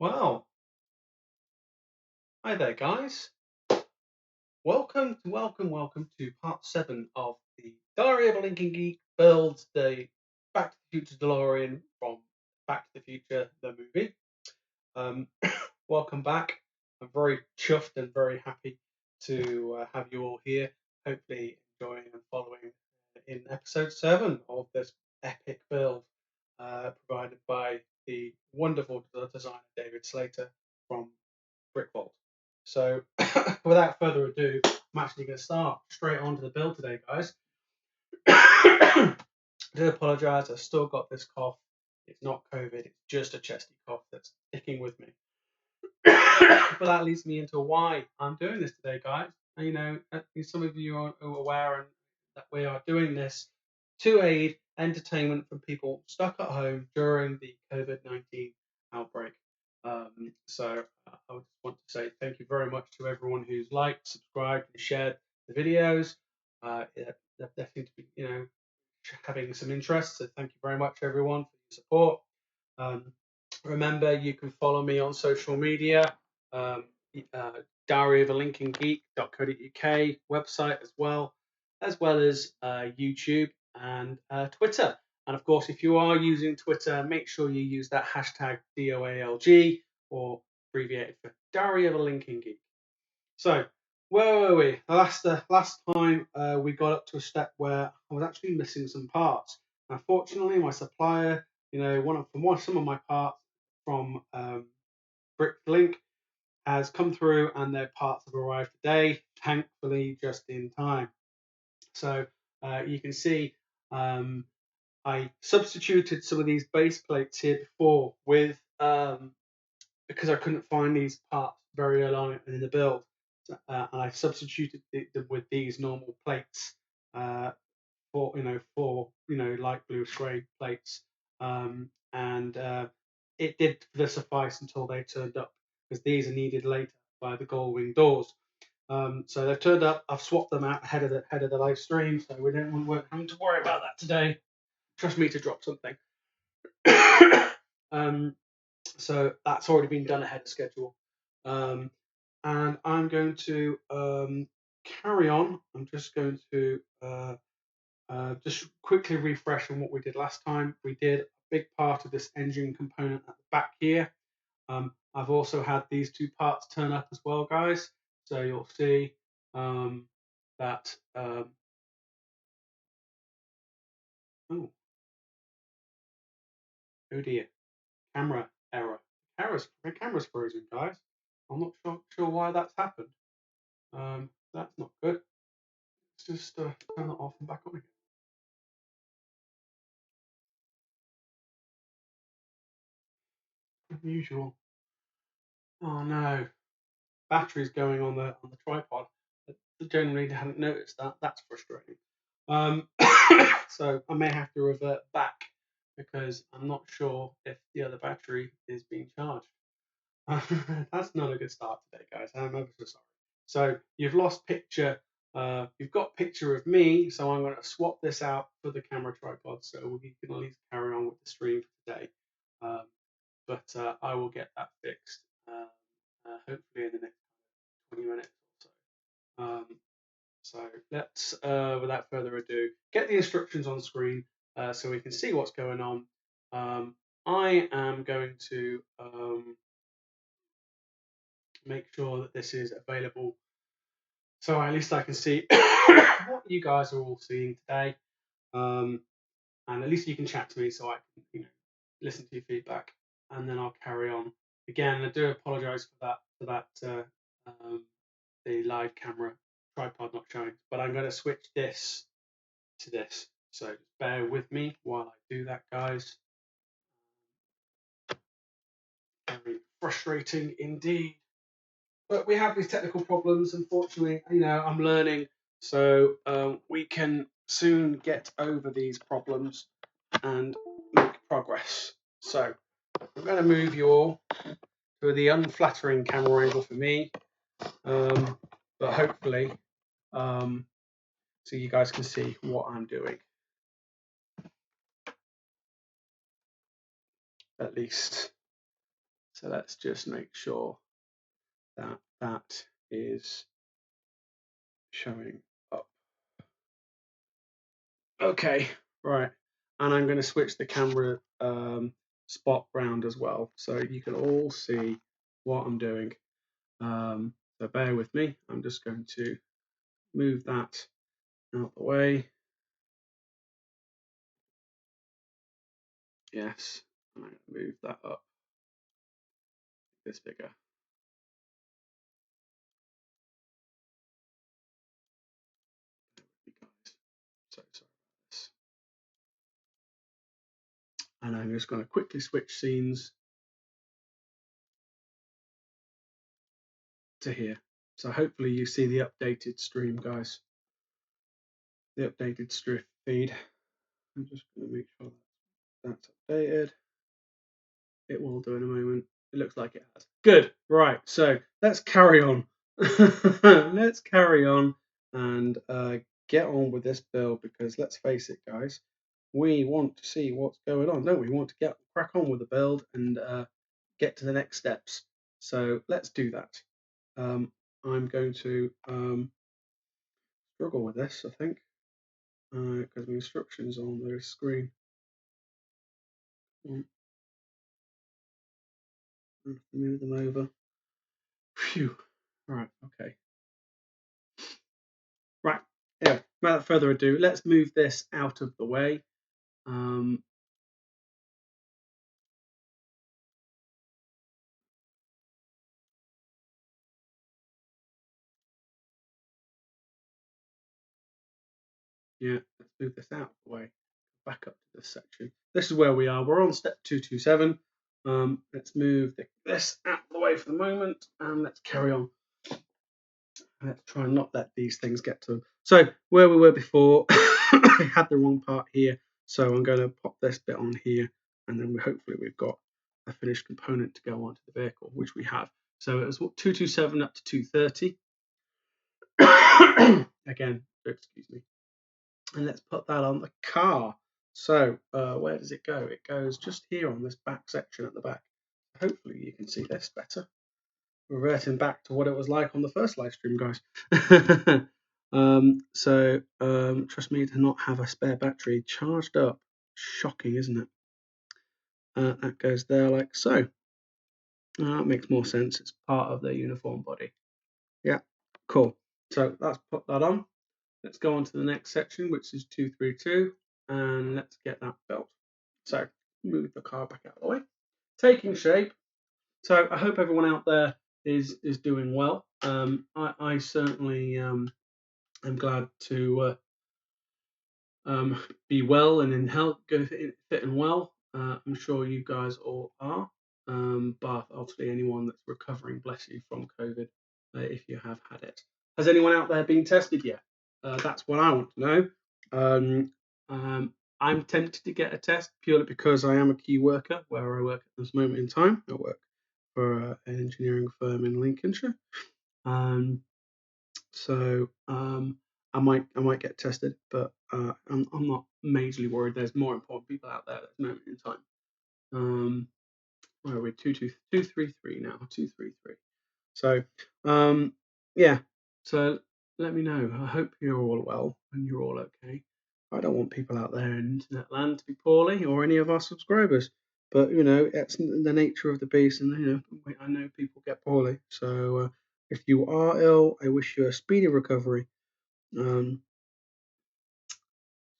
Well, hi there, guys. Welcome to part 7 of the Diary of a Lincoln Geek builds the Back to the Future DeLorean from Back to the Future, the movie. Welcome back. I'm very chuffed and very happy to have you all here, hopefully enjoying and following in episode 7 of this epic build provided by the wonderful designer David Slater from Brickvault. So, without further ado, I'm actually going to start straight on to the build today, guys. I do apologise, I've still got this cough. It's not COVID, it's just a chesty cough that's sticking with me. But that leads me into why I'm doing this today, guys. And, some of you are aware that we are doing this to aid entertainment for people stuck at home during the COVID-19 outbreak. So I just want to say thank you very much to everyone who's liked, subscribed, and shared the videos. They seem to be, having some interest. So thank you very much, everyone, for your support. Remember, you can follow me on social media, diaryofalincolngeek.co.uk website as well as YouTube and Twitter. And of course, if you are using Twitter, make sure you use that hashtag DOALG, or abbreviated for Diary of a Lincoln Geek. So, where were we? Last time we got up to a step where I was actually missing some parts. Now, fortunately, my supplier, some of my parts from Bricklink has come through, and their parts have arrived today, thankfully just in time. So you can see I substituted some of these base plates here before with because I couldn't find these parts very early on in the build, and I substituted them with these normal plates for light blue grey plates, and it did suffice until they turned up, because these are needed later by the Goldwing doors. So they've turned up. I've swapped them out ahead of the live stream, so we weren't having to worry about that today. Trust me to drop something. So that's already been done ahead of schedule. And I'm going to carry on. I'm just going to just quickly refresh on what we did last time. We did a big part of this engine component at the back here. I've also had these two parts turn up as well, guys. So you'll see that. Oh dear, camera error. My camera's frozen, guys. I'm not sure why that's happened. That's not good. Let's just turn that off and back on again. Unusual. Oh no, battery's going on the tripod. I generally hadn't noticed that. That's frustrating. So I may have to revert back, because I'm not sure if the other battery is being charged. That's not a good start today, guys. I'm ever so sorry. So you've lost picture. You've got picture of me, so I'm going to swap this out for the camera tripod, so we can at least carry on with the stream for today. But I will get that fixed, hopefully in the next 20 minutes or so. So let's, without further ado, get the instructions on screen so we can see what's going on. I am going to make sure that this is available, so at least I can see what you guys are all seeing today, and at least you can chat to me, so I can listen to your feedback, and then I'll carry on. Again, I do apologise for that the live camera tripod not showing, but I'm going to switch this to this, so bear with me while I do that, guys. Very frustrating indeed. But we have these technical problems, unfortunately. I'm learning, so we can soon get over these problems and make progress. So I'm going to move you all to the unflattering camera angle for me, but hopefully so you guys can see what I'm doing, at least. So let's just make sure that that is showing up. Okay, right. And I'm going to switch the camera spot round as well, so you can all see what I'm doing. So bear with me. I'm just going to move that out the way. Yes, and I'm going to move that up this bigger. So sorry about this. And I'm just going to quickly switch scenes to here. So hopefully you see the updated stream, guys. The updated strip feed. I'm just going to make sure that's updated. It will do in a moment. It looks like it has. Good. Right. So let's carry on. Let's carry on and get on with this build, because let's face it, guys, we want to see what's going on, don't we? We want to crack on with the build and get to the next steps. So let's do that. I'm going to struggle with this, I think, because my instructions are on the screen. Move them over. Phew. Right. Okay. Right. Yeah. Without further ado, let's move this out of the way. Yeah. Let's move this out of the way. Back up to this section. This is where we are. We're on step 227. Let's move this out of the way for the moment, and let's carry on. Let's try and not let these things get to them. So where we were before, I had the wrong part here. So I'm going to pop this bit on here, and then hopefully we've got a finished component to go onto the vehicle, which we have. So it was 227 up to 230. Again, excuse me. And let's put that on the car. So where does it go? It goes just here on this back section at the back. Hopefully you can see this better. Reverting back to what it was like on the first live stream, guys. Trust me to not have a spare battery charged up. Shocking, isn't it? That goes there like so. That makes more sense. It's part of the uniform body. Yeah, cool. So let's put that on. Let's go on to the next section, which is 232, and let's get that built. So move the car back out of the way. Taking shape. So I hope everyone out there is doing well. I certainly am glad to be well and in health, fit and well. I'm sure you guys all are. But obviously anyone that's recovering, bless you, from COVID, if you have had it. Has anyone out there been tested yet? That's what I want to know. I'm tempted to get a test purely because I am a key worker where I work at this moment in time. I work for an engineering firm in Lincolnshire. I might get tested, but I'm not majorly worried. There's more important people out there at this moment in time. Where are we? 233 now. 233. So yeah. So let me know. I hope you're all well and you're all okay. I don't want people out there in internet land to be poorly, or any of our subscribers. But it's the nature of the beast, and I know people get poorly. So if you are ill, I wish you a speedy recovery. So,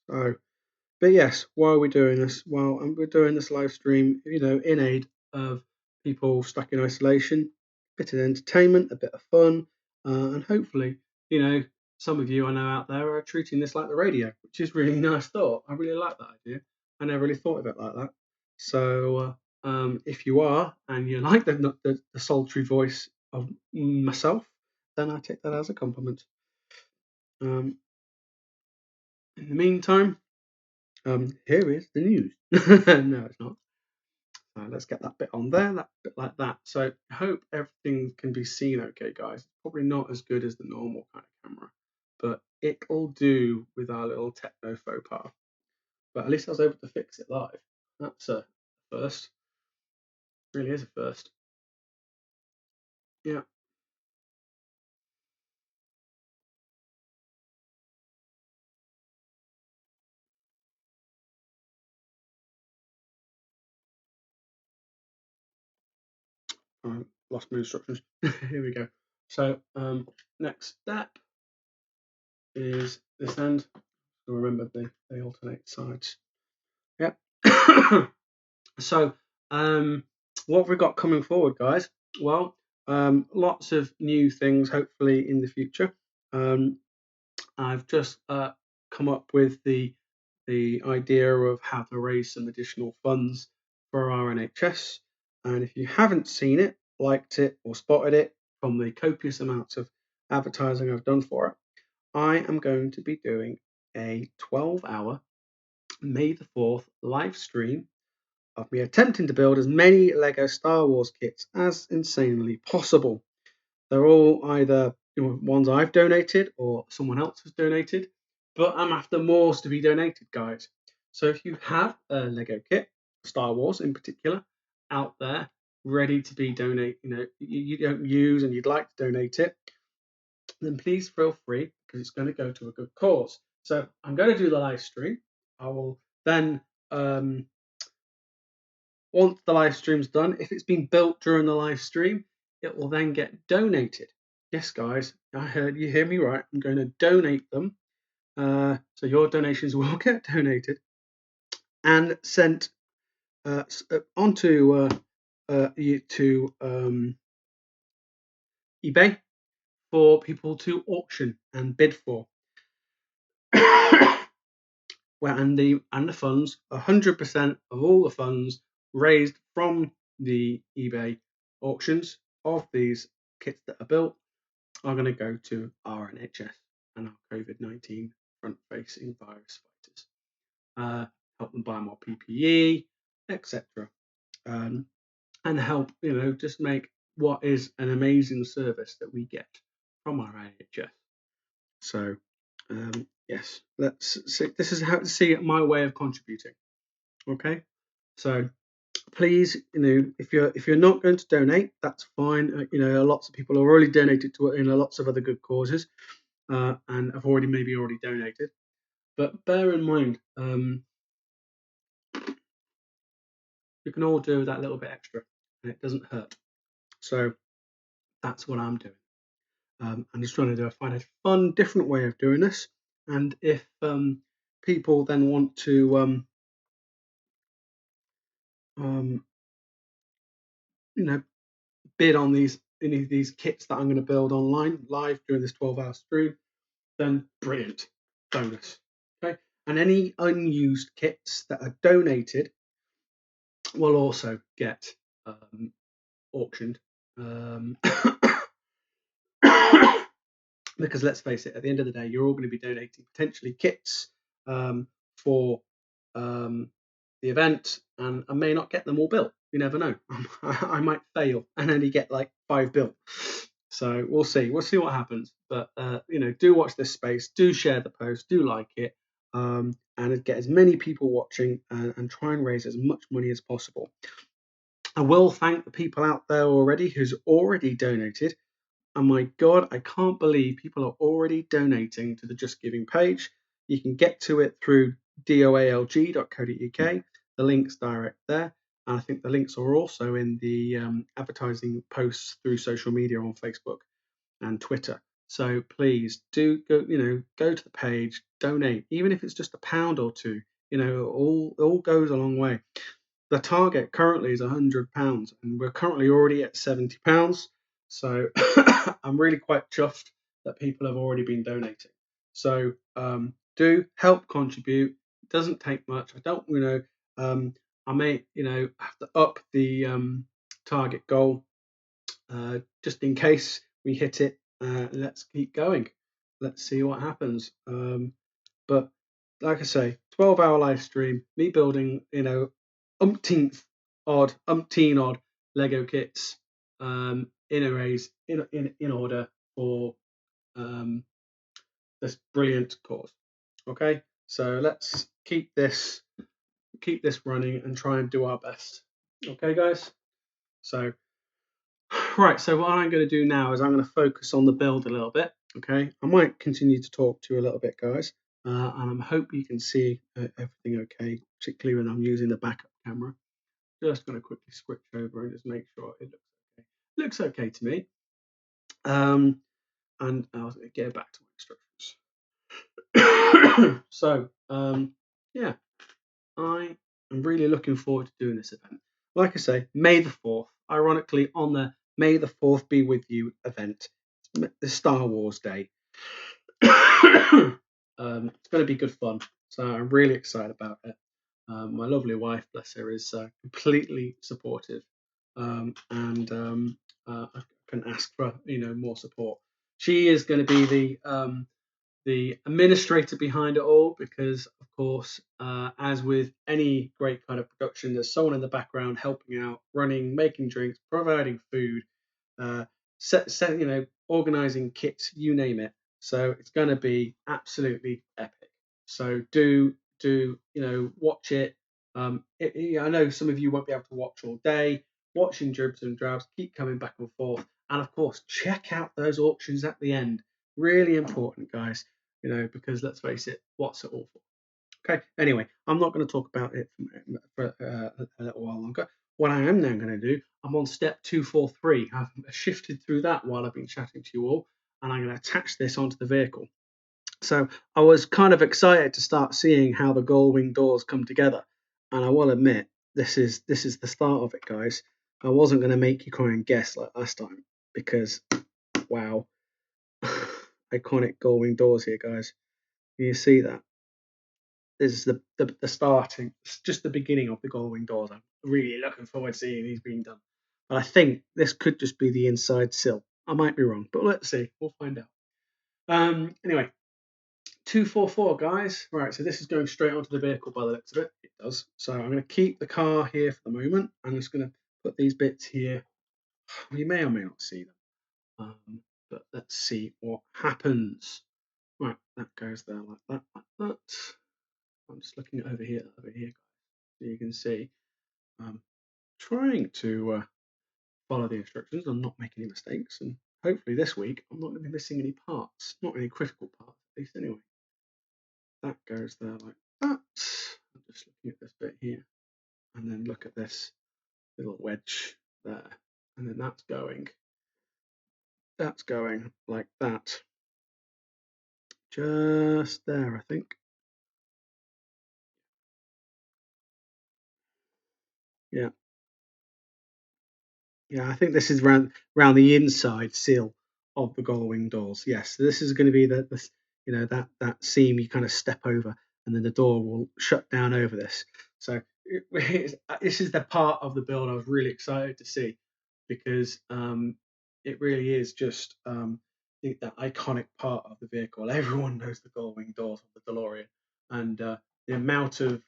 but yes, why are we doing this? Well, we're doing this live stream, in aid of people stuck in isolation, a bit of entertainment, a bit of fun, and hopefully, some of you I know out there are treating this like the radio, which is really nice thought. I really like that idea. I never really thought of it like that. So, if you are, and you like the sultry voice of myself, then I take that as a compliment. In the meantime, here is the news. No, it's not. Let's get that bit on there, that bit like that. So I hope everything can be seen okay, guys. Probably not as good as the normal kind of camera, but it'll do with our little techno faux pas. But at least I was able to fix it live. That's a first. Really is a first. Yeah. Lost my instructions. Here we go. So next step is this end. Remember they alternate sides. Yep. So what have we got coming forward, guys? Well, lots of new things hopefully in the future. I've just come up with the idea of how to raise some additional funds for our NHS. And if you haven't seen it, liked it, or spotted it from the copious amounts of advertising I've done for it, I am going to be doing a 12-hour May the 4th live stream of me attempting to build as many Lego Star Wars kits as insanely possible. They're all either ones I've donated or someone else has donated, but I'm after more to be donated, guys. So if you have a Lego kit, Star Wars in particular, out there ready to be donated, you don't use and you'd like to donate it, then please feel free because it's going to go to a good cause. So I'm going to do the live stream. I will then once the live stream's done, if it's been built during the live stream, it will then get donated. Yes, guys, I heard you hear me right. I'm going to donate them. So your donations will get donated and sent onto to eBay for people to auction and bid for. And the funds, 100% of all the funds raised from the eBay auctions of these kits that are built are going to go to our NHS and our COVID-19 front-facing virus fighters. Help them buy more PPE, etc. And help, just make what is an amazing service that we get from our NHS. So, yes, let's see. This is how to see my way of contributing. Okay, so please, if you're not going to donate, that's fine. Lots of people have already donated to it, lots of other good causes, and have already donated. But bear in mind, you can all do that little bit extra, and it doesn't hurt. So that's what I'm doing. I'm just trying to find a fun, different way of doing this. And if people then want to, bid on any of these kits that I'm going to build online live during this 12-hour stream, then brilliant, bonus. Okay, and any unused kits that are donated will also get auctioned. Because let's face it, at the end of the day, you're all going to be donating potentially kits for the event, and I may not get them all built. You never know. I might fail and only get like 5 built. So we'll see. We'll see what happens. But do watch this space. Do share the post. Do like it, and get as many people watching and try and raise as much money as possible. I will thank the people out there already who's already donated. And my God, I can't believe people are already donating to the Just Giving page. You can get to it through doalg.co.uk. The link's direct there. And I think the links are also in the advertising posts through social media on Facebook and Twitter. So please do go to the page, donate, even if it's just £1 or £2. All goes a long way. The target currently is £100, and we're currently already at £70. So I'm really quite chuffed that people have already been donating. So do help contribute. It doesn't take much. I don't, I may, have to up the target goal just in case we hit it. Let's keep going. Let's see what happens. But like I say, 12-hour live stream, me building, umpteen odd Lego kits in arrays in order for this brilliant cause. Okay, so let's keep this running and try and do our best. Okay, guys. So Right, so what I'm going to do now is I'm going to focus on the build a little bit. Okay, I might continue to talk to you a little bit, guys, and I hope you can see everything okay, particularly when I'm using the backup camera. Just going to quickly switch over and just make sure it looks okay. Looks okay to me. And I'll get back to my instructions. So, yeah, I am really looking forward to doing this event. Like I say, May the 4th, ironically, on the May the 4th Be With You event, the Star Wars Day. It's going to be good fun. So I'm really excited about it. My lovely wife, bless her, is completely supportive, and I can ask for more support. She is going to be the administrator behind it all, because of course, as with any great kind of production, there's someone in the background helping out, running, making drinks, providing food, organizing kits, you name it. So it's going to be absolutely epic. So do watch it. I know some of you won't be able to watch all day. Watching dribs and drabs, keep coming back and forth, and of course, check out those auctions at the end. Really important, guys. Because let's face it, what's it all for? Okay. Anyway, I'm not going to talk about it for a little while longer. What I am now going to do, I'm on step 243. I've shifted through that while I've been chatting to you all, and I'm going to attach this onto the vehicle. So I was kind of excited to start seeing how the gull wing doors come together, and I will admit this is the start of it, guys. I wasn't going to make you try and guess like last time, because wow, iconic gull wing doors here, guys. Can you see that? This is the starting, just the beginning of the gull wing doors. I'm really looking forward to seeing these being done. But I think this could just be the inside sill. I might be wrong, but let's see. We'll find out. Anyway, 244, guys. Right, so this is going straight onto the vehicle by the looks of it. It does. So I'm going to keep the car here for the moment. I'm just going to put these bits here. You may or may not see them. But let's see what happens. Right, that goes there like that, like that. I'm just looking over here, so you can see I'm trying to follow the instructions and not make any mistakes. And hopefully this week I'm not going to be missing any parts, not any critical parts, at least anyway. That goes there like that. I'm just looking at this bit here, and then look at this little wedge there, and then that's going like that. Just there, I think. Yeah. Yeah, I think this is round the inside seal of the gull wing doors. Yes, so this is going to be that seam you kind of step over, and then the door will shut down over this. So this is the part of the build I was really excited to see, because it really is just that iconic part of the vehicle. Everyone knows the gull wing doors of the DeLorean, and the amount of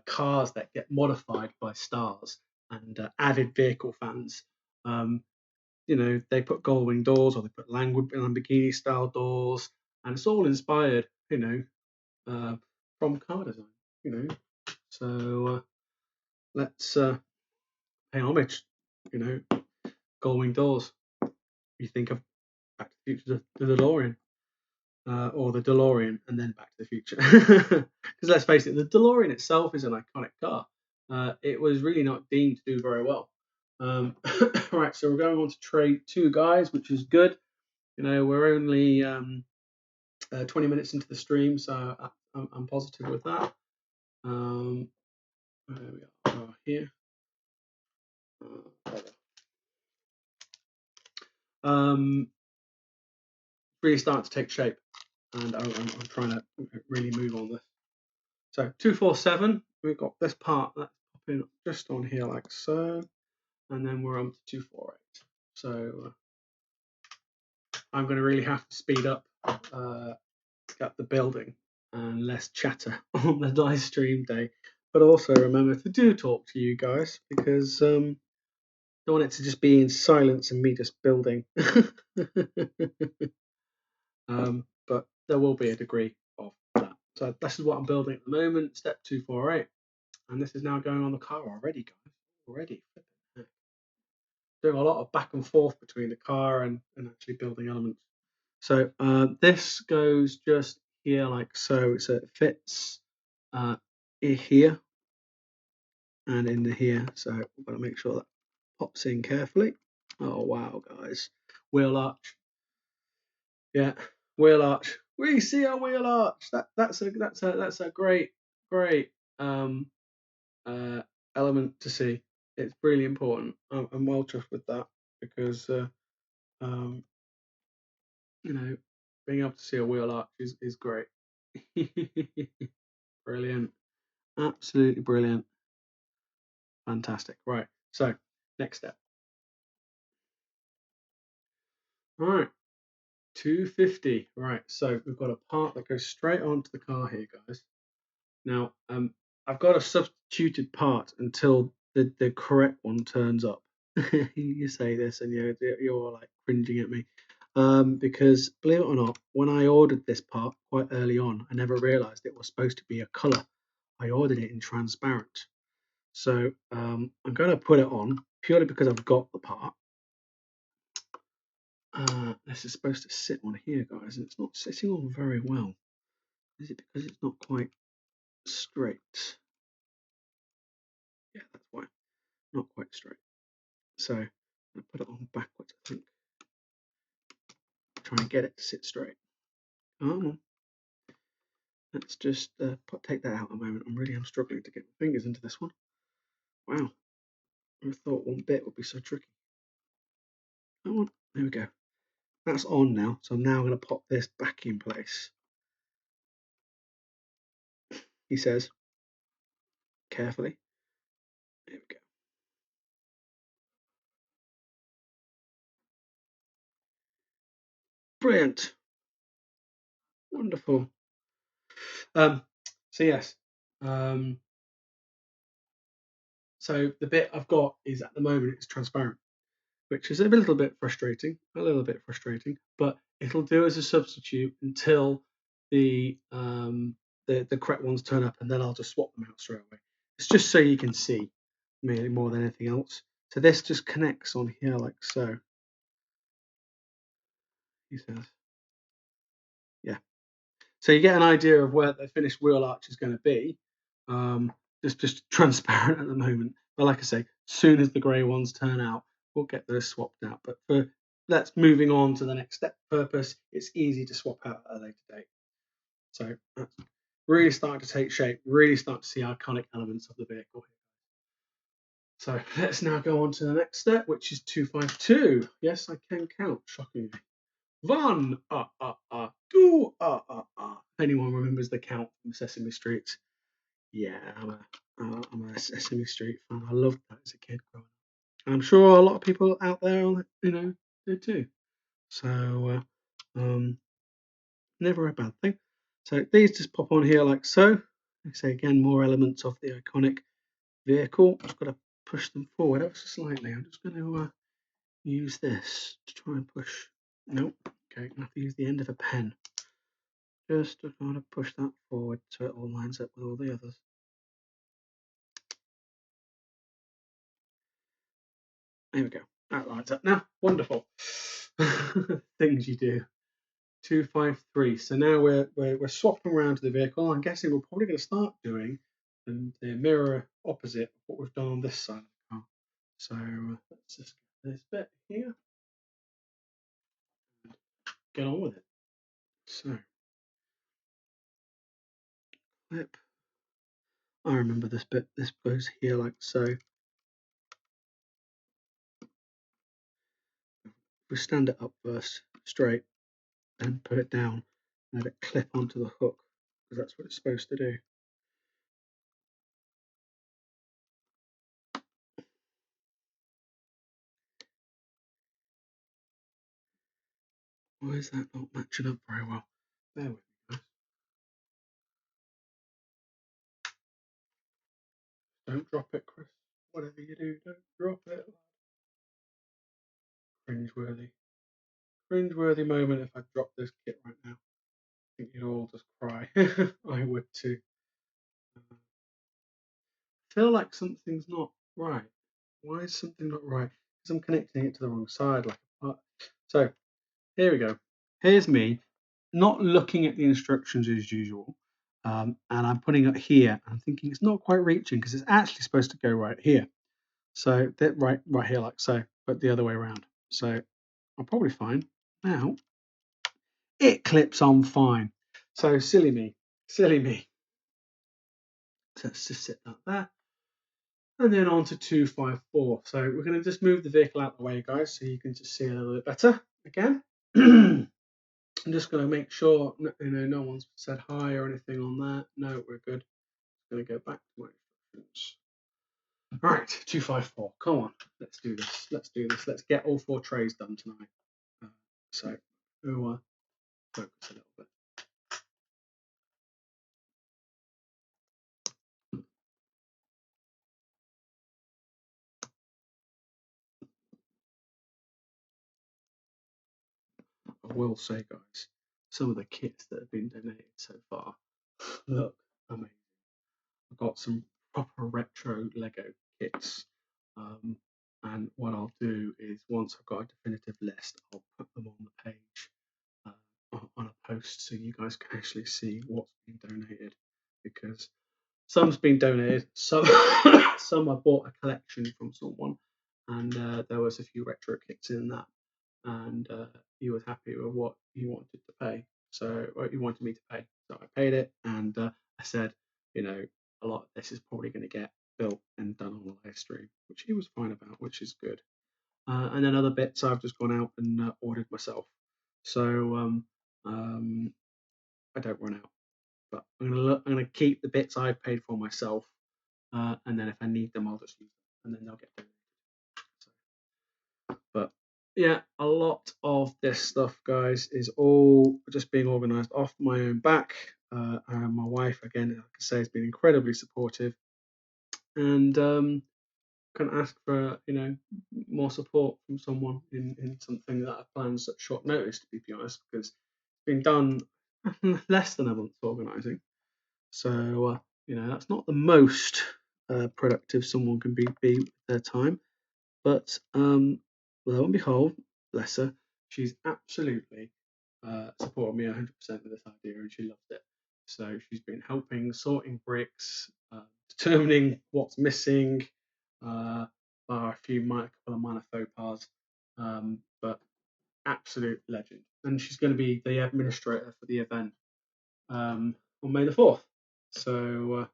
cars that get modified by stars and avid vehicle fans. They put gull wing doors, or they put Lamborghini style doors, and it's all inspired, from car design. So let's pay homage. Gull wing doors. You think of Back to the Future, the DeLorean, or the DeLorean, and then Back to the Future. Because let's face it, the DeLorean itself is an iconic car. It was really not deemed to do very well. Right, so we're going on to trade 2, guys, which is good. We're only 20 minutes into the stream, so I'm positive with that. There we are here. Really starting to take shape, and I'm trying to really move on this. So 247, we've got this part that's popping just on here like so, and then we're on to 248. So I'm going to really have to speed up the building and less chatter on the live stream day. But also remember to do talk to you guys, because don't want it to just be in silence and me just building. But there will be a degree of that. So this is what I'm building at the moment, step 248. And this is now going on the car already, guys. Already. doing a lot of back and forth between the car and actually building elements. So this goes just here like so. So it fits here and in here. So we've got to make sure that pops in carefully. Oh wow, guys! Wheel arch. Yeah, wheel arch. We see a wheel arch. That's a great um, element to see. It's really important. I'm well chuffed with that because um, being able to see a wheel arch is great. Brilliant, absolutely brilliant, fantastic. Right, so next step. All right, 250. Right, so we've got a part that goes straight onto the car here, guys. Now, I've got a substituted part until the correct one turns up. You say this and you're like cringing at me. Because believe it or not, when I ordered this part quite early on, I never realized it was supposed to be a color. I ordered it in transparent. So I'm going to put it on purely because I've got the part. This is supposed to sit on here, guys, and it's not sitting on very well. Is it because it's not quite straight? Yeah, that's why. Not quite straight. So I'm going to put it on backwards, I think. Try and get it to sit straight. Oh, let's just take that out a moment. I'm struggling to get my fingers into this one. Wow. I thought one bit would be so tricky. Come on. There we go. That's on now. So I'm now going to pop this back in place. He says, carefully. There we go. Brilliant. Wonderful. So yes. So the bit I've got is at the moment it's transparent, which is a little bit frustrating, but it'll do as a substitute until the correct ones turn up, and then I'll just swap them out straight away. It's just so you can see, really more than anything else. So this just connects on here like so. He says, yeah. So you get an idea of where the finished wheel arch is going to be. Just transparent at the moment, but like I say, as soon as the grey ones turn out, we'll get those swapped out. But for let's moving on to the next step purpose, it's easy to swap out at a later date. So that's really starting to take shape, really start to see iconic elements of the vehicle here. So let's now go on to the next step, which is 252. Yes, I can count, shockingly. One, two, If anyone remembers the count from Sesame Street, yeah, I'm a Sesame Street fan. I loved that as a kid growing up. And I'm sure a lot of people out there, do too. So, never a bad thing. So these just pop on here like so. Like I say again, more elements of the iconic vehicle. Just got to push them forward ever so slightly. I'm just going to use this to try and push. Nope. Okay, I'm going to have to use the end of a pen. Just to kind of push that forward so it all lines up with all the others. There we go. That lines up now. Wonderful. Things you do. 253. So now we're swapping around to the vehicle. I'm guessing we're probably going to start doing the mirror opposite of what we've done on this side of the car. So let's just get this bit here. Get on with it. So clip. I remember this bit. This goes here like so. We stand it up first, straight, and put it down. Let it clip onto the hook because that's what it's supposed to do. Why is that not matching up very well? Bear with me, guys. Don't drop it, Chris. Whatever you do, don't drop it. Cringeworthy. Cringeworthy moment if I drop this kit right now. I think you'd all just cry. I would too. I feel like something's not right. Why is something not right? because I'm connecting it to the wrong side. So here we go. Here's me not looking at the instructions as usual. And I'm putting it here. I'm thinking it's not quite reaching because it's actually supposed to go right here. So that right here like so, but the other way around. So I'm probably fine. Now it clips on fine. So silly me. So let's just set that there. And then on to 254. So we're going to just move the vehicle out of the way, guys, so you can just see a little bit better again. I'm just going to make sure no one's said hi or anything on that. No, we're good. I'm going to go back to my instructions. All right, 254. Come on, let's do this. Let's get all 4 trays done tonight. So we'll focus a little bit. I will say, guys, some of the kits that have been donated so far look amazing. I've got some proper retro Lego kits. And what I'll do is once I've got a definitive list, I'll put them on the page on a post so you guys can actually see what's been donated. Because some's been donated, some I bought a collection from someone, and there was a few retro kits in that, and he was happy with what he wanted to pay. So he wanted me to pay, so I paid it, and I said, a lot of this is probably going to get built and done on the live stream, which he was fine about, which is good. And then other bits I've just gone out and ordered myself. So I don't run out, but I'm gonna keep the bits I paid for myself, and then if I need them, I'll just use them, and then they'll get donated. But yeah, a lot of this stuff, guys, is all just being organised off my own back. And my wife, again, like I say, has been incredibly supportive, and can ask for more support from someone in something that I planned such short notice, to be honest, because it's been done less than a month organising. So that's not the most productive someone can be with their time, but lo and behold, bless her, she's absolutely supported me 100% with this idea, and she loves it. So she's been helping, sorting bricks, determining what's missing, bar a couple of minor faux pas, but absolute legend. And she's going to be the administrator for the event on May the 4th. So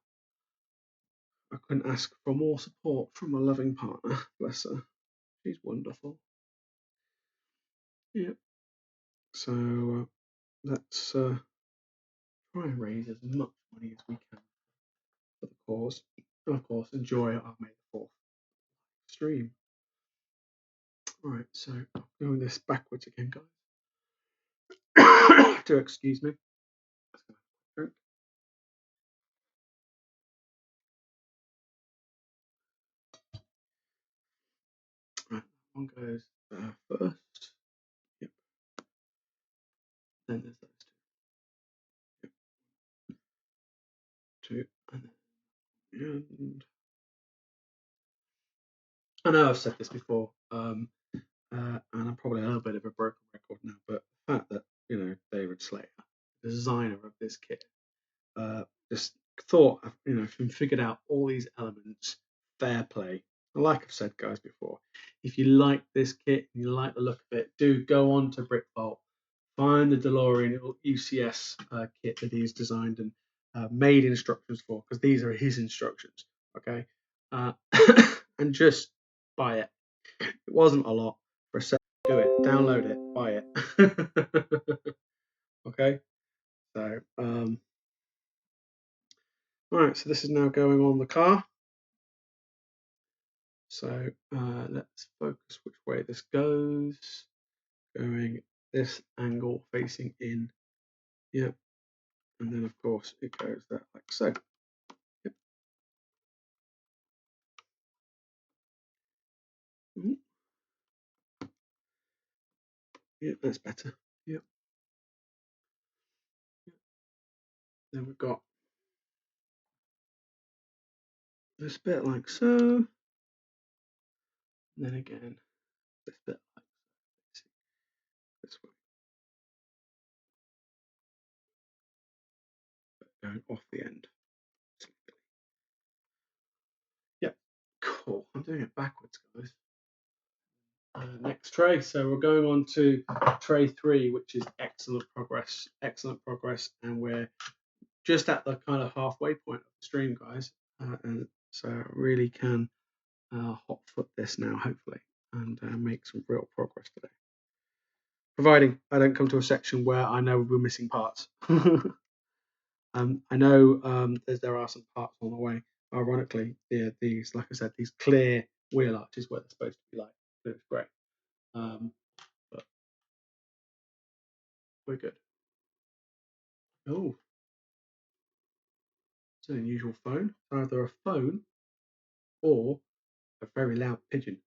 I couldn't ask for more support from a loving partner. Bless her. She's wonderful. Yeah. So let's try and raise as much money as we can for the cause. And of course, enjoy our May the 4th stream. Alright, so I'm doing this backwards again, guys. Do excuse me. Drink. Right, one goes first. Yep. Then there's those two. Yep. Two. And then and I know I've said this before, and I'm probably a little bit of a broken record now, but the fact that David Slater, the designer of this kit, just thought and figured out all these elements, fair play. And like I've said, guys, before, if you like this kit and you like the look of it, do go on to BrickVault, find the DeLorean UCS kit that he's designed and made instructions for, because these are his instructions, okay? And just buy it. It wasn't a lot for a set. Do it, download it, buy it. Okay, so all right, so this is now going on the car. So let's focus which way this goes. Going this angle facing in. Yep. And then of course it goes there like so. Yep. Ooh. Yep, that's better. Yep. Then we've got this bit like so. And then again this bit like this way, going off the end. Yep, cool. I'm doing it backwards, guys. Next tray. So we're going on to tray 3, which is excellent progress, and we're just at the kind of halfway point of the stream, guys. And so I really can hot foot this now, hopefully, and make some real progress today. Providing I don't come to a section where I know we're missing parts. I know there are some parts on the way. Ironically, these, like I said, these clear wheel arches where they're supposed to be like, looks great. But we're good. Oh, it's an unusual phone. Either a phone or a very loud pigeon.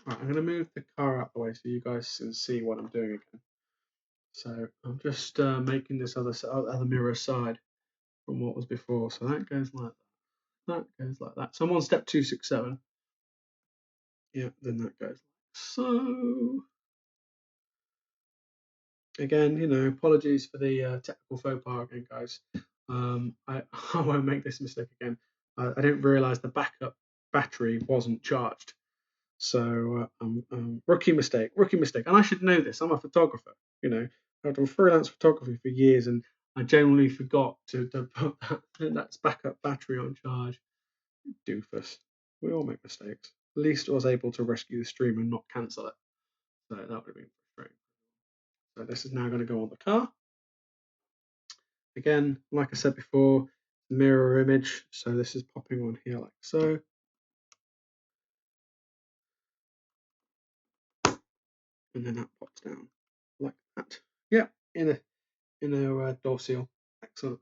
Right, I'm going to move the car out the way so you guys can see what I'm doing again. So I'm just making this other mirror side from what was before. So that goes like that. That goes like that. So I'm on step 267. Yeah, then that goes like so. Again, apologies for the technical faux pas again, guys. I won't make this mistake again. I didn't realise the backup battery wasn't charged. So rookie mistake. And I should know this. I'm a photographer. I've done freelance photography for years, and I generally forgot to put that backup battery on charge. Doofus. We all make mistakes. At least I was able to rescue the stream and not cancel it. So that would have been frustrating. So this is now going to go on the car. Again, like I said before, mirror image. So this is popping on here like so. And then that pops down like that. Yeah, in a door seal. Excellent.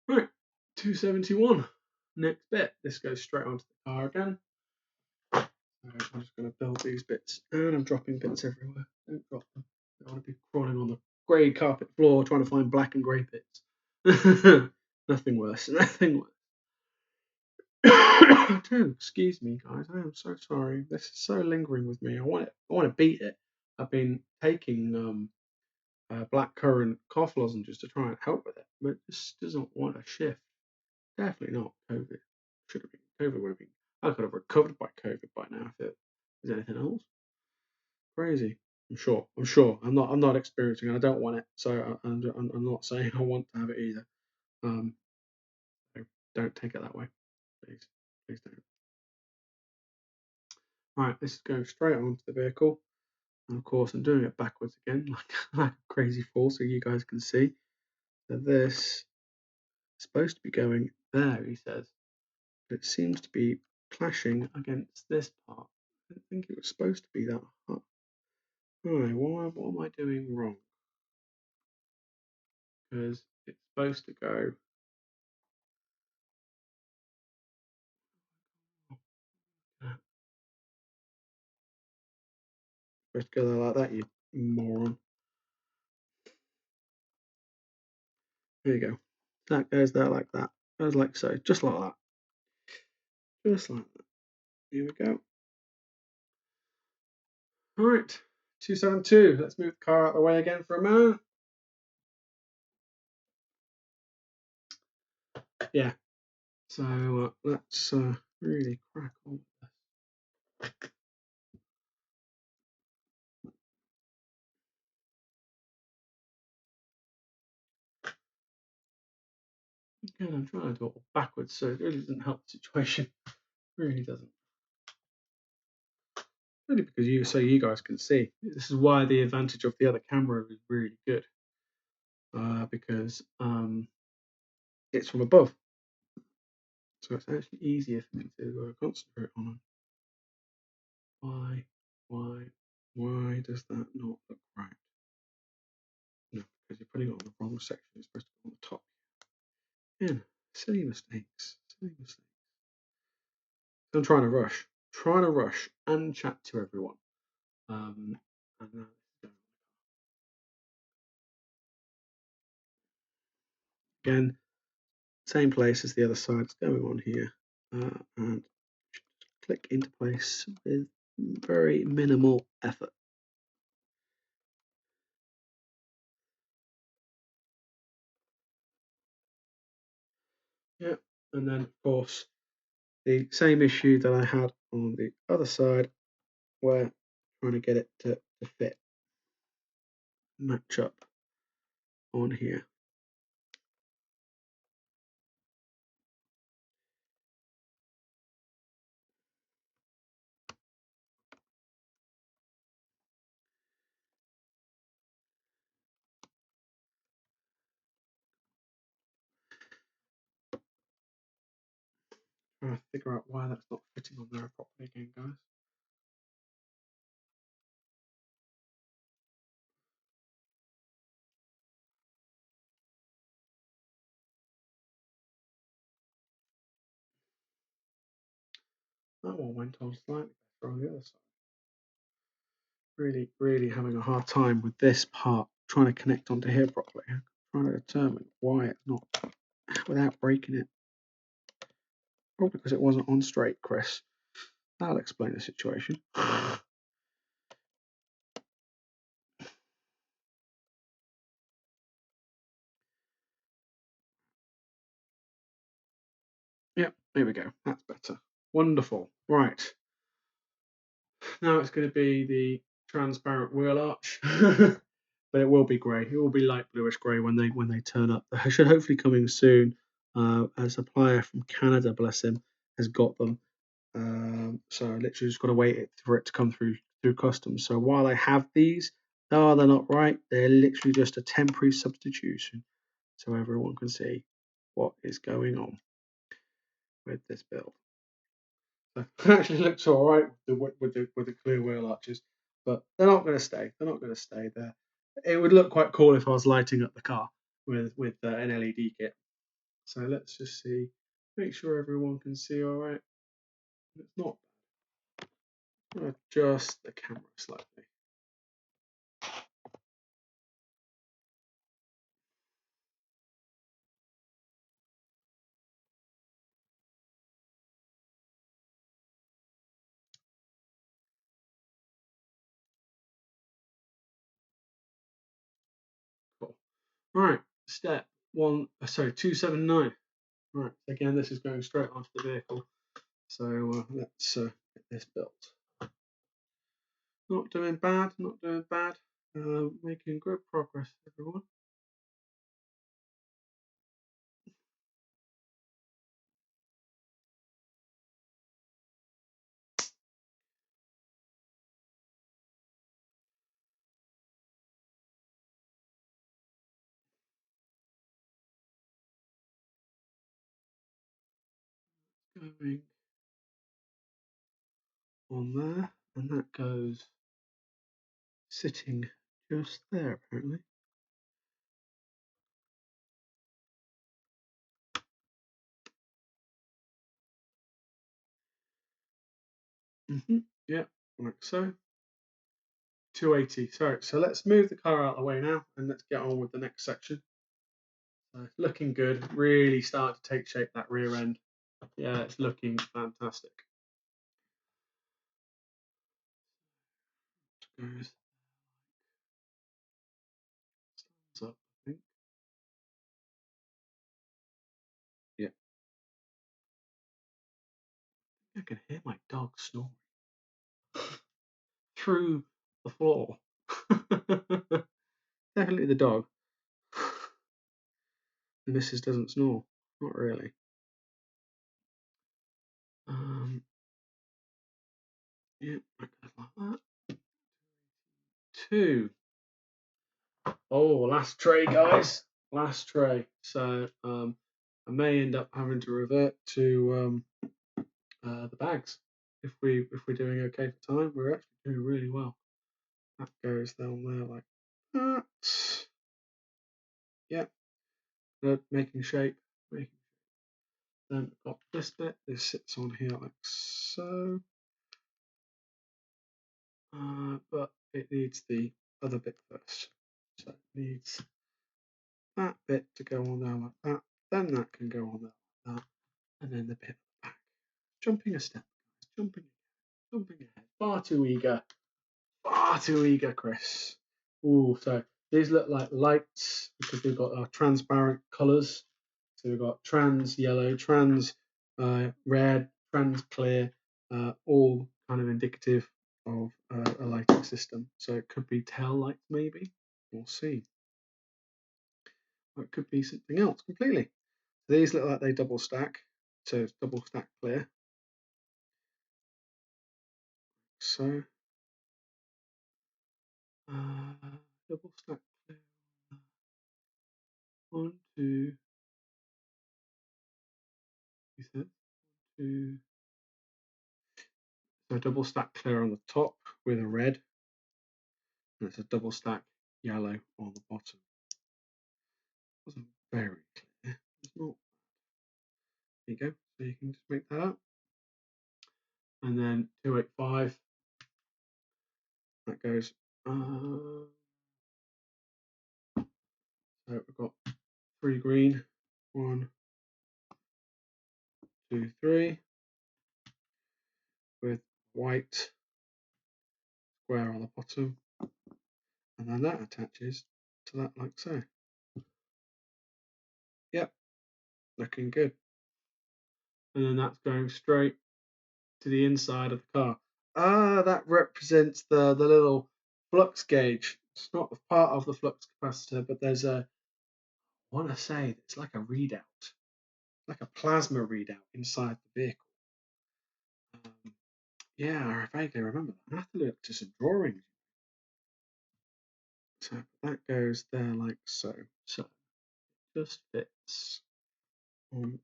Right, 271. Next bit. This goes straight onto the car again. So I'm just going to build these bits, and I'm dropping bits everywhere. Don't drop them. I don't want to be crawling on the grey carpet floor trying to find black and grey bits. Nothing worse. Nothing worse. Excuse me, guys. I am so sorry. This is so lingering with me. I want to beat it. I've been taking black currant cough lozenges to try and help with it, but it just doesn't want to shift. Definitely not COVID. Should have been. COVID would have been. I could have recovered by COVID by now if it was anything else. Crazy. I'm sure. I'm not experiencing it. I don't want it. So I'm not saying I want to have it either. Don't take it that way, please. Please don't. Right, this is going straight onto the vehicle. And of course, I'm doing it backwards again, like a crazy fool, so you guys can see. So this is supposed to be going there, he says. But it seems to be clashing against this part. I don't think it was supposed to be that hard. Right, what am I doing wrong? Because it's supposed to go. Supposed to go there like that, you moron. There you go. That goes there like that. Goes like so, just like that. Just like that. Here we go. All right, 272. Let's move the car out of the way again for a moment. Yeah. So let's really crack on with this. Again, I'm trying to do it all backwards, so it really doesn't help the situation. It really doesn't. Really, because you guys can see. This is why the advantage of the other camera is really good. Because it's from above, so it's actually easier for me to concentrate on it. Why does that not look right? No, because you're putting it on the wrong section. It's supposed to be on the top. Yeah, silly mistakes. I'm trying to rush. trying to rush and chat to everyone. And again, same place as the other side. It's going on here, and click into place with very minimal effort. Yeah, and then of course the same issue that I had on the other side, where trying to get it to fit, match up on here. Trying to figure out why that's not fitting on there properly again, guys. That one went on slightly better on the other side. Really, really having a hard time with this part, trying to connect onto here properly. I'm trying to determine why it's not, without breaking it. Probably because it wasn't on straight, Chris. That'll explain the situation. Yep, there we go. That's better. Wonderful. Right. Now it's going to be the transparent wheel arch. But it will be grey. It will be light bluish grey when they turn up. They should hopefully coming soon. A supplier from Canada, bless him, has got them. So I literally just got to wait for it to come through customs. So while I have these, they're not right. They're literally just a temporary substitution, so everyone can see what is going on with this build. So it actually looks all right with the clear wheel arches, but they're not going to stay. They're not going to stay there. It would look quite cool if I was lighting up the car with an LED kit. So let's just see, make sure everyone can see all right. It's not bad. Adjust the camera slightly. Cool. All right, step 279. Right, again, this is going straight onto the vehicle. So let's get this built. Not doing bad, not doing bad. Making good progress, everyone. Going on there, and that goes sitting just there, apparently. Yeah, like so. 280. Sorry, so let's move the car out of the way now, and let's get on with the next section. Looking good. Really starting to take shape, that rear end. Yeah, it's looking fantastic. Goes stands up, I think. Yeah. I can hear my dog snoring through the floor. Definitely the dog. The missus doesn't snore. Not really. Yeah, like that. 2. Oh, last tray, guys. Last tray. So I may end up having to revert to the bags if we're doing okay for time. We're actually doing really well. That goes down there like that. Yeah, good. Making shape. Then got this bit. This sits on here like so. but it needs the other bit first. So it needs that bit to go on there like that. Then that can go on there like that. And then the bit back. Jumping a step. Jumping ahead. Far too eager. Far too eager, Chris. Ooh, so these look like lights because we've got our transparent colours. So we've got trans yellow, trans red, trans clear, all kind of indicative of a lighting system. So it could be tail lights, maybe. We'll see. Or it could be something else completely. These look like they double stack. So it's double stack clear. So double stack clear. 1, 2, you said 2. So double stack clear on the top with a red, and it's a double stack yellow on the bottom. It wasn't very clear. It's not. There you go. So you can just make that up. And then 285. That goes. So we've got 3 green. 1, 2, 3. With white square on the bottom. And then that attaches to that like so. Yep. Looking good. And then that's going straight to the inside of the car. That represents the little flux gauge. It's not part of the flux capacitor, but there's I want to say it's like a readout, like a plasma readout inside the vehicle. Yeah, I vaguely remember that. I have to look to some drawings. So that goes there like so. So it just fits on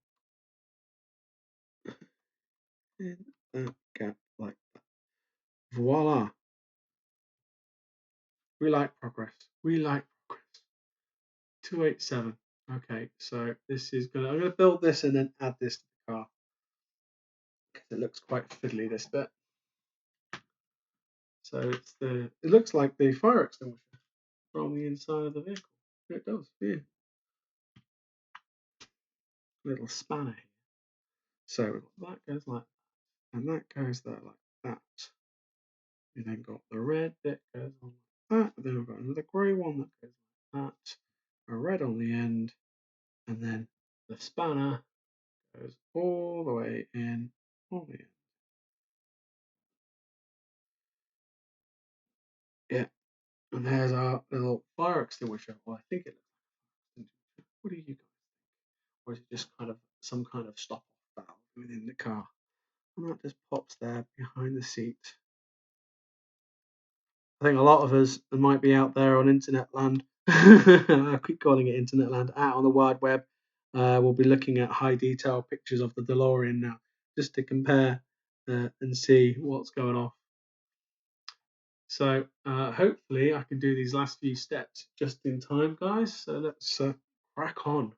in that gap like that. Voila. We like progress. We like progress. 287. Okay, so this is I'm gonna build this and then add this to the car because it looks quite fiddly, this bit. So it looks like the fire extinguisher from the inside of the vehicle. It does, yeah. Little spanner here. So that goes like that, and that goes there like that. We then got the red bit goes on like that. Then we've got another grey one that goes like that. A red on the end, and then the spanner goes all the way in on the end. Yeah, and there's our little fire extinguisher. Well, I think it looks like a fire extinguisher. What do you guys think? Or is it just kind of some kind of stop off valve within the car? And that just pops there behind the seat. I think a lot of us might be out there on internet land. I keep calling it internet land, out on the wide web. We'll be looking at high detail pictures of the DeLorean now, just to compare and see what's going on. So hopefully I can do these last few steps just in time, guys. So let's crack on.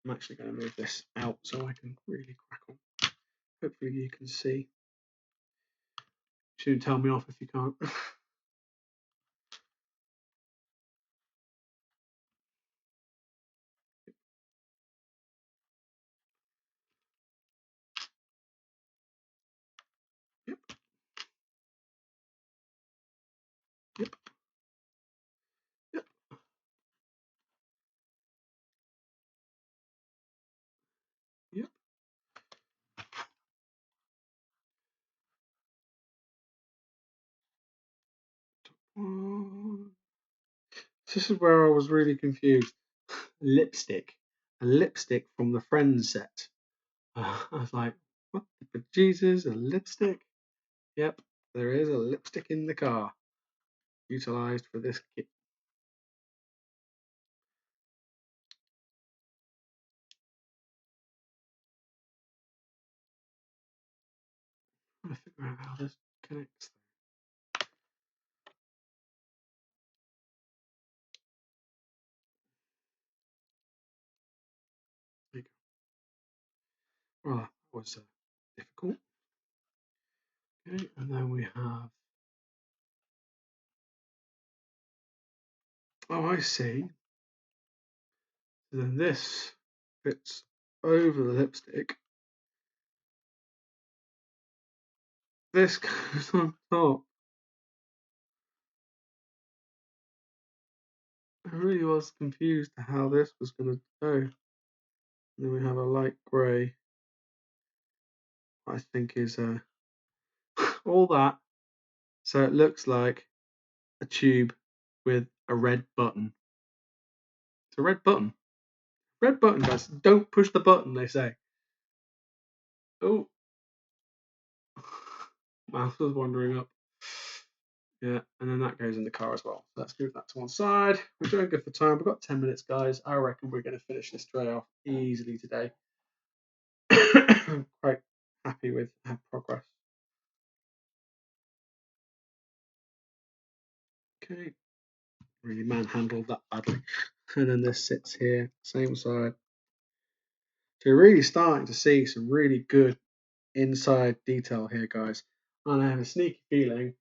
I'm actually going to move this out so I can really crack on. Hopefully you can see. Shouldn't tell me off if you can't. Yep. Yep. Yep. Yep. This is where I was really confused. Lipstick. A lipstick from the Friends set. I was like, what the Jesus, a lipstick? Yep, there is a lipstick in the car. Utilised for this kit. I'm trying to figure out how this connects. There you go. Well, that was difficult. Okay, and then we have. Oh, I see. So then this fits over the lipstick. This goes on top. I really was confused how this was going to go. And then we have a light grey. I think is all that. So it looks like a tube with a red button. It's a red button. Red button, guys. Don't push the button, they say. Oh. Mouth was wandering up. Yeah, and then that goes in the car as well. So let's move that to one side. We're doing good for time. We've got 10 minutes, guys. I reckon we're going to finish this tray off easily today. I'm quite happy with our progress. Okay. Really manhandled that badly. And then this sits here, same side. So you're really starting to see some really good inside detail here, guys. And I have a sneaky feeling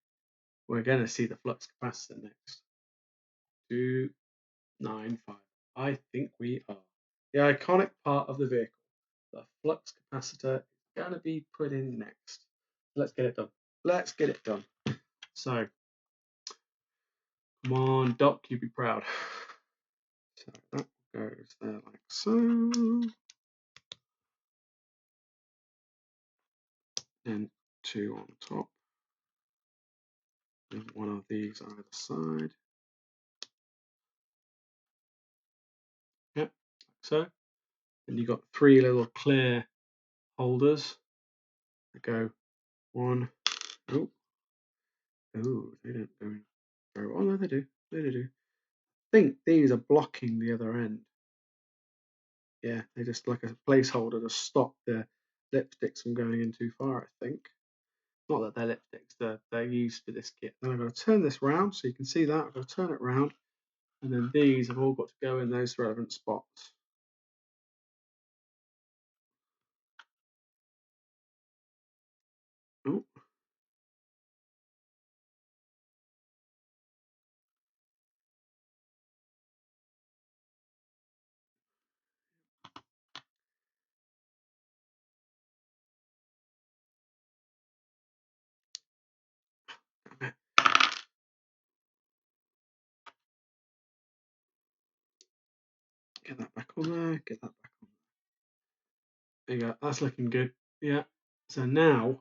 we're going to see the flux capacitor next. 295. I think we are. The iconic part of the vehicle, the flux capacitor, is going to be put in next. Let's get it done. Let's get it done. So, come on, Doc, you be proud. So that goes there like so. Then two on top. And one of these either side. Yep, like so. And you've got three little clear holders that go one. Oh, they don't go in very well. Oh, no, they do. They do. I think these are blocking the other end. Yeah, they're just like a placeholder to stop the lipsticks from going in too far, I think. Not that they're lipsticks, they're used for this kit. Then I'm going to turn this round so you can see that. I'm going to turn it round, and then these have all got to go in those relevant spots. Oh. Get that back on there, get that back on there. There you go, that's looking good. Yeah. So now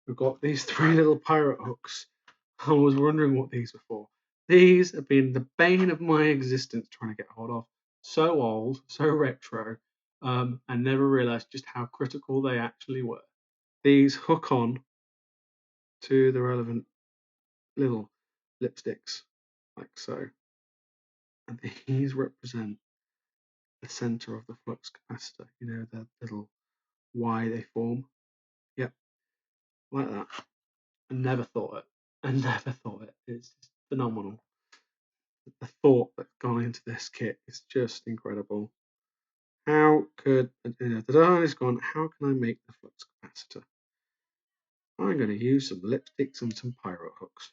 we've got these three little pirate hooks. I was wondering what these were for. These have been the bane of my existence trying to get hold of. So old, so retro, and never realised just how critical they actually were. These hook on to the relevant little lipsticks, like so. And these represent the centre of the flux capacitor, you know, the little Y they form. Yep, like that. I never thought it. I never thought it. It's just phenomenal. The thought that's gone into this kit is just incredible. How could the design has gone? How can I make the flux capacitor? I'm going to use some lipsticks and some pyro hooks.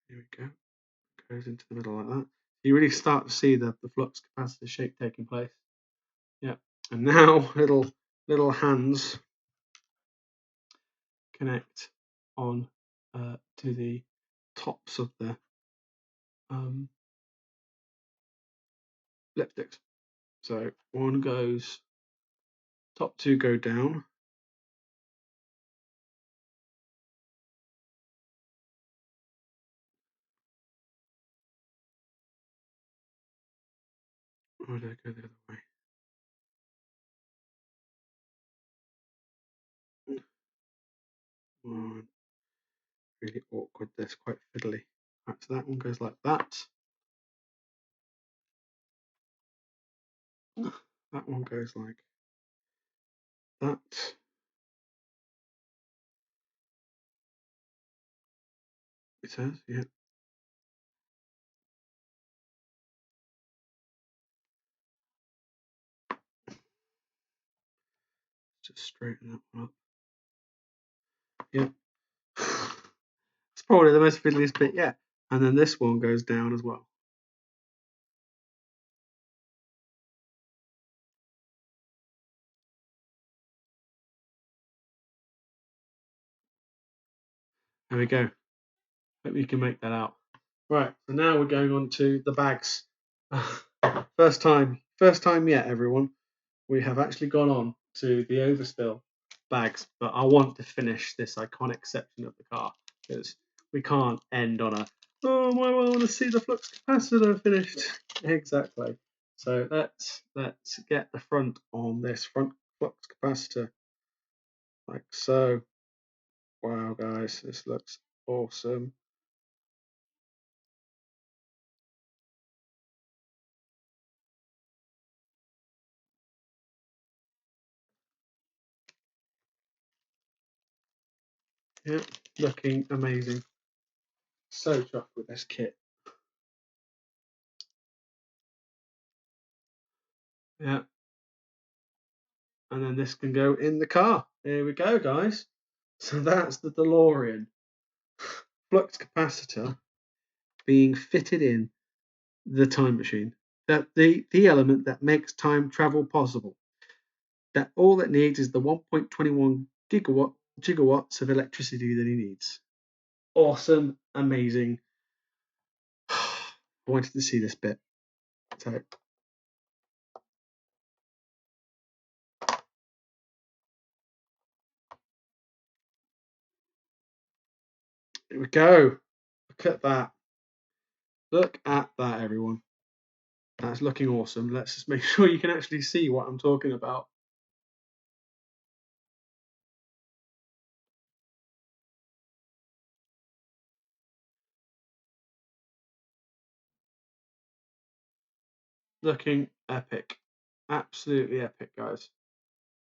Here we go. Goes into the middle like that. You really start to see the flux capacitor shape taking place. Yeah. And now little hands connect on to the tops of the lipsticks. So one goes, top two go down. Or did I go the other way? One. Really awkward. This quite fiddly. Right, so that one goes like that. That one goes like that. It says, yeah. Just straighten that one up. Yeah. It's probably the most fiddliest bit yet. And then this one goes down as well. There we go. Hope you can make that out. Right, so now we're going on to the bags. First time yet, everyone. We have actually gone on to the overspill bags, but I want to finish this iconic section of the car because we can't end on a I want to see the flux capacitor finished. Exactly. So let's get the front on this front flux capacitor like so. Wow, guys, this looks awesome. Yeah, looking amazing. So chuffed with this kit. Yeah. And then this can go in the car. Here we go, guys. So that's the DeLorean flux capacitor being fitted in the time machine. That the element that makes time travel possible. That all it needs is the 1.21 gigawatts of electricity that he needs. Awesome, amazing. I wanted to see this bit. So here we go. Look at that. Look at that, everyone. That's looking awesome. Let's just make sure you can actually see what I'm talking about. Looking epic. Absolutely epic, guys.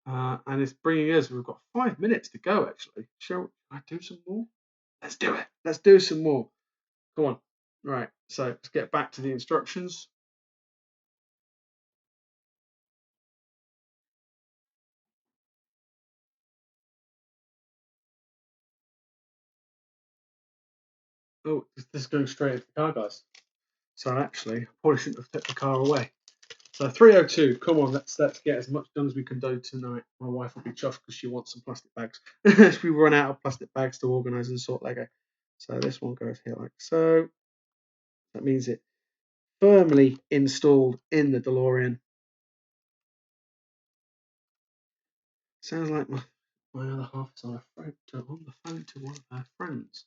And it's bringing us, we've got 5 minutes to go, actually. Shall I do some more? Let's do it. Let's do some more. Come on. Right, so let's get back to the instructions. Oh, this is going straight into the car, guys. So actually, I probably shouldn't have took the car away. So 3:02. Come on, let's get as much done as we can do tonight. My wife will be chuffed because she wants some plastic bags. We run out of plastic bags to organise and sort Lego. So this one goes here like so. That means it firmly installed in the DeLorean. Sounds like my other half is on the phone to one of her friends.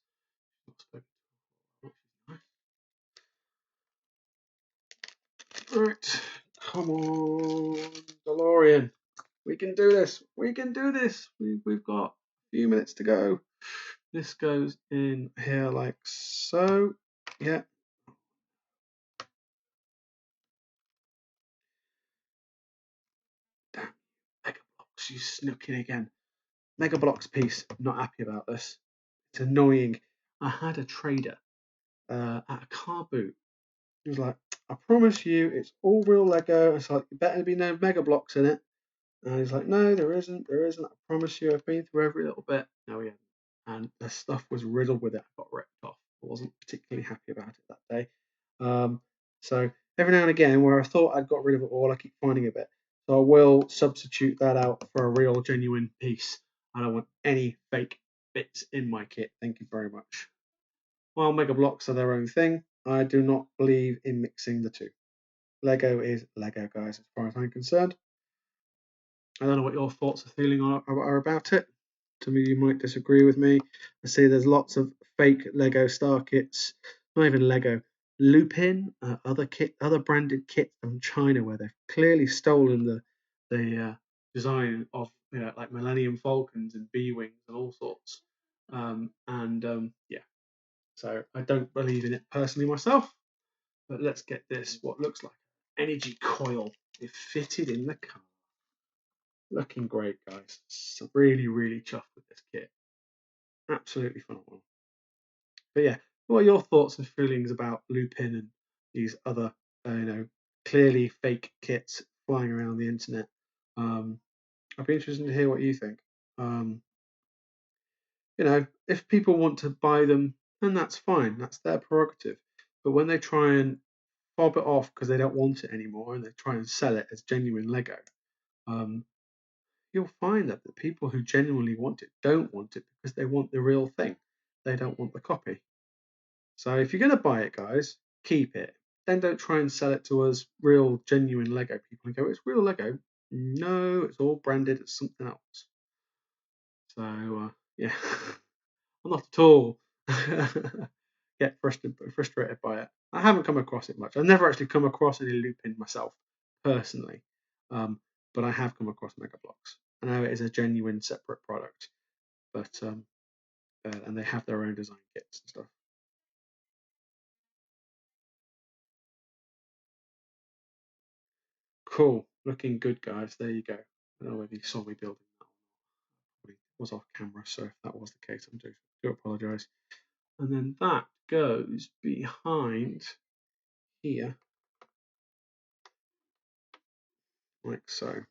Right, come on, DeLorean. We can do this. We can do this. We've got a few minutes to go. This goes in here like so. Yeah. Damn. Mega Blocks, you snuck in again. Mega Blocks piece. Not happy about this. It's annoying. I had a trader at a car boot. He was like, I promise you, it's all real Lego. It's like, there better be no Mega Blocks in it. And he's like, no, there isn't. There isn't. I promise you, I've been through every little bit. No, he hadn't. And the stuff was riddled with it. I got ripped off. I wasn't particularly happy about it that day. So every now and again, where I thought I'd got rid of it all, I keep finding a bit. So I will substitute that out for a real, genuine piece. I don't want any fake bits in my kit. Thank you very much. While Mega Blocks are their own thing, I do not believe in mixing the two. Lego is Lego, guys, as far as I'm concerned. I don't know what your thoughts or feeling are about it. Some of you might disagree with me. I see there's lots of fake Lego star kits, not even Lego, Lupin, other branded kits from China where they've clearly stolen the design of like Millennium Falcons and B wings and all sorts. Yeah, so I don't believe in it personally myself. But let's get this, what looks like an energy coil fitted in the car. Looking great, guys. So really, really chuffed with this kit. Absolutely phenomenal. But yeah, what are your thoughts and feelings about Lupin and these other, clearly fake kits flying around the internet? I'd be interested to hear what you think. If people want to buy them, then that's fine. That's their prerogative. But when they try and fob it off because they don't want it anymore and they try and sell it as genuine Lego, you'll find that the people who genuinely want it don't want it because they want the real thing. They don't want the copy. So if you're going to buy it, guys, keep it. Then don't try and sell it to us real, genuine Lego people and go, it's real Lego. No, it's all branded as something else. So, yeah, I'm not at all get frustrated by it. I haven't come across it much. I've never actually come across any Lupin myself, personally. But I have come across Mega Bloks. I know it is a genuine separate product, but and they have their own design kits and stuff. Cool, looking good, guys. There you go. I don't know whether you saw me building that or not. Probably was off camera, so if that was the case, I do apologise. And then that goes behind here, like so.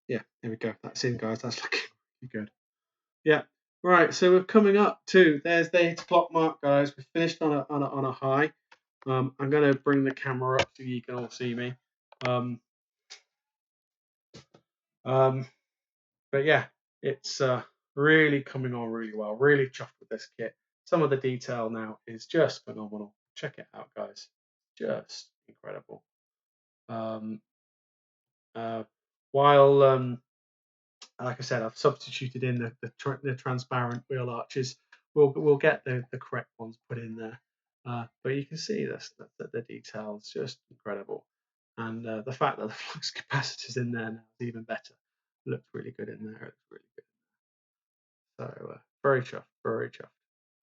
Yeah, there we go. That's in, guys. That's looking good. Yeah. Right. So we're coming up to there's the 8 o'clock mark, guys. We finished on a high. I'm going to bring the camera up so you can all see me. But yeah, it's really coming on really well. Really chuffed with this kit. Some of the detail now is just phenomenal. Check it out, guys. Just incredible. While like I said, I've substituted in the transparent wheel arches. We'll get the correct ones put in there. But you can see this the details just incredible, and the fact that the flux capacitor's in there now is even better. It looks really good in there. It's really good. So very chuffed, very chuffed,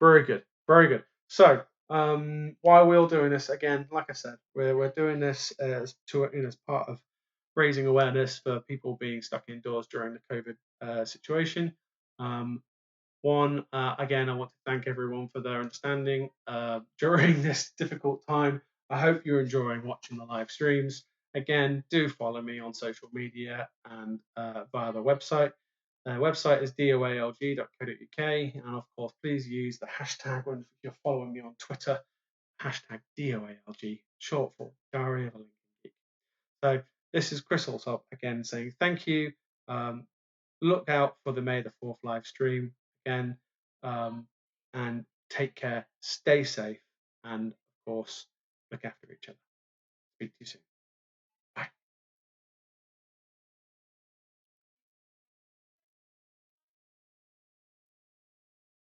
very good, very good. So while we're doing this again, like I said, we're doing this as part of raising awareness for people being stuck indoors during the COVID situation. Again, I want to thank everyone for their understanding during this difficult time. I hope you're enjoying watching the live streams. Again, do follow me on social media and via the website. The website is doalg.co.uk, and of course, please use the hashtag when you're following me on Twitter, hashtag DOALG, short for Diary of a Lincoln Geek. So this is Chris Allsop again saying thank you. Look out for the May the 4th live stream again, and take care, stay safe, and of course, look after each other. Speak to you soon.